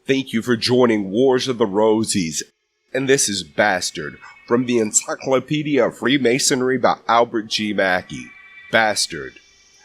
Thank you for joining Wars of the Rosies, and this is Bastard from the Encyclopedia of Freemasonry by Albert G. Mackey. Bastard.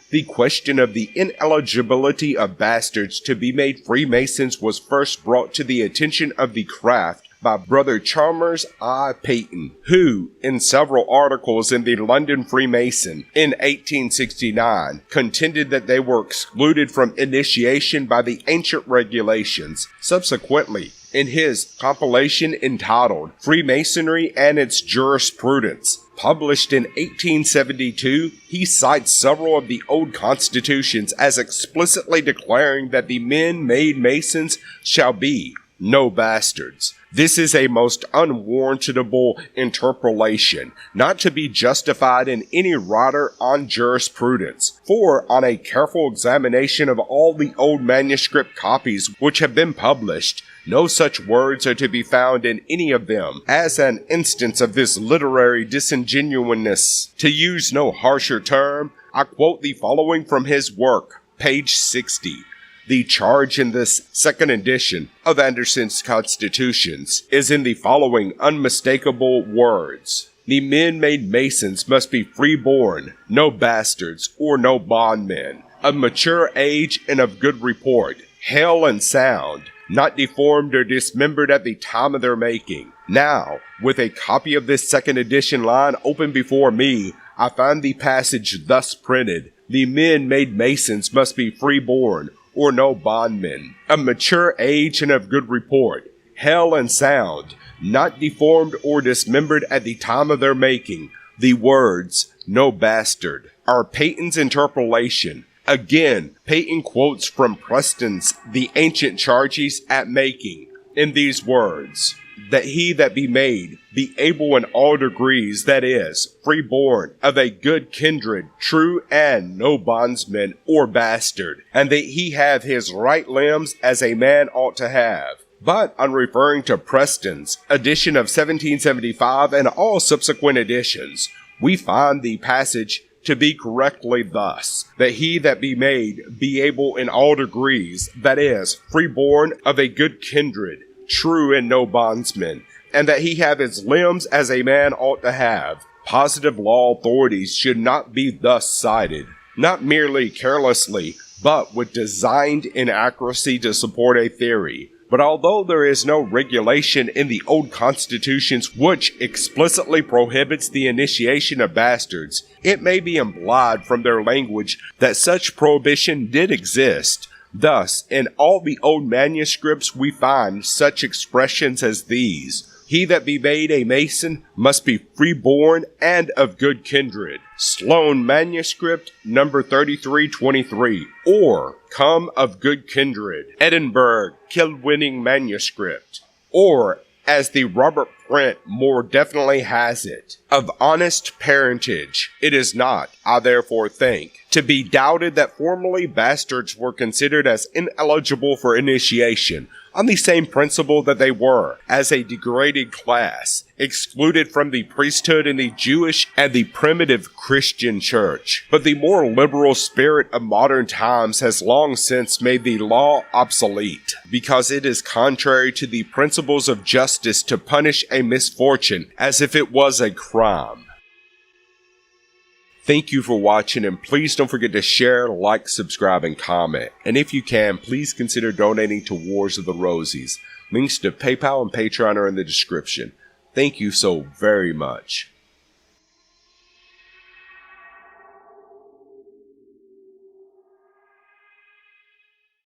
The question of the ineligibility of bastards to be made Freemasons was first brought to the attention of the craft by Brother Chalmers T. Patton, who, in several articles in the London Freemason in 1869, contended that they were excluded from initiation by the ancient regulations. Subsequently, in his compilation entitled Freemasonry and Its Jurisprudence, published in 1872, he cites several of the old constitutions as explicitly declaring that the men made Masons shall be no bastards. This is a most unwarrantable interpolation, not to be justified in any writer on jurisprudence, for on a careful examination of all the old manuscript copies which have been published, no such words are to be found in any of them. As an instance of this literary disingenuousness, to use no harsher term, I quote the following from his work, page 60. The charge in this second edition of Anderson's Constitutions is in the following unmistakable words. The men made Masons must be freeborn, no bastards or no bondmen, of mature age and of good report, hale and sound, not deformed or dismembered at the time of their making. Now, with a copy of this second edition line open before me, I find the passage thus printed. The men made Masons must be freeborn, or no bondmen, of mature age and of good report, hale and sound, not deformed or dismembered at the time of their making. The words, no bastard, are Patton's interpolation. Again, Patton quotes from Preston's The Ancient Charges at Making, in these words, that he that be made be able in all degrees, that is, freeborn, of a good kindred, true, and no bondsman or bastard, and that he have his right limbs as a man ought to have. But on referring to Preston's edition of 1775 and all subsequent editions, we find the passage to be correctly thus, that he that be made be able in all degrees, that is, freeborn, of a good kindred, true and no bondsman, and that he have his limbs as a man ought to have. Positive law authorities should not be thus cited, not merely carelessly, but with designed inaccuracy to support a theory. But although there is no regulation in the old constitutions which explicitly prohibits the initiation of bastards, it may be implied from their language that such prohibition did exist. Thus, in all the old manuscripts we find such expressions as these. He that be made a Mason must be freeborn and of good kindred. Sloane Manuscript, number 3323. Or, come of good kindred. Edinburgh Kilwinning Manuscript. Or, as the Robert Print more definitely has it, of honest parentage. It is not, I therefore think, to be doubted that formerly bastards were considered as ineligible for initiation, on the same principle that they were, as a degraded class, excluded from the priesthood in the Jewish and the primitive Christian church. But the more liberal spirit of modern times has long since made the law obsolete, because it is contrary to the principles of justice to punish a misfortune as if it was a crime. Thank you for watching, and please don't forget to share, like, subscribe, and comment. And if you can, please consider donating to Wars of the Rosies. Links to PayPal and Patreon are in the description. Thank you so very much.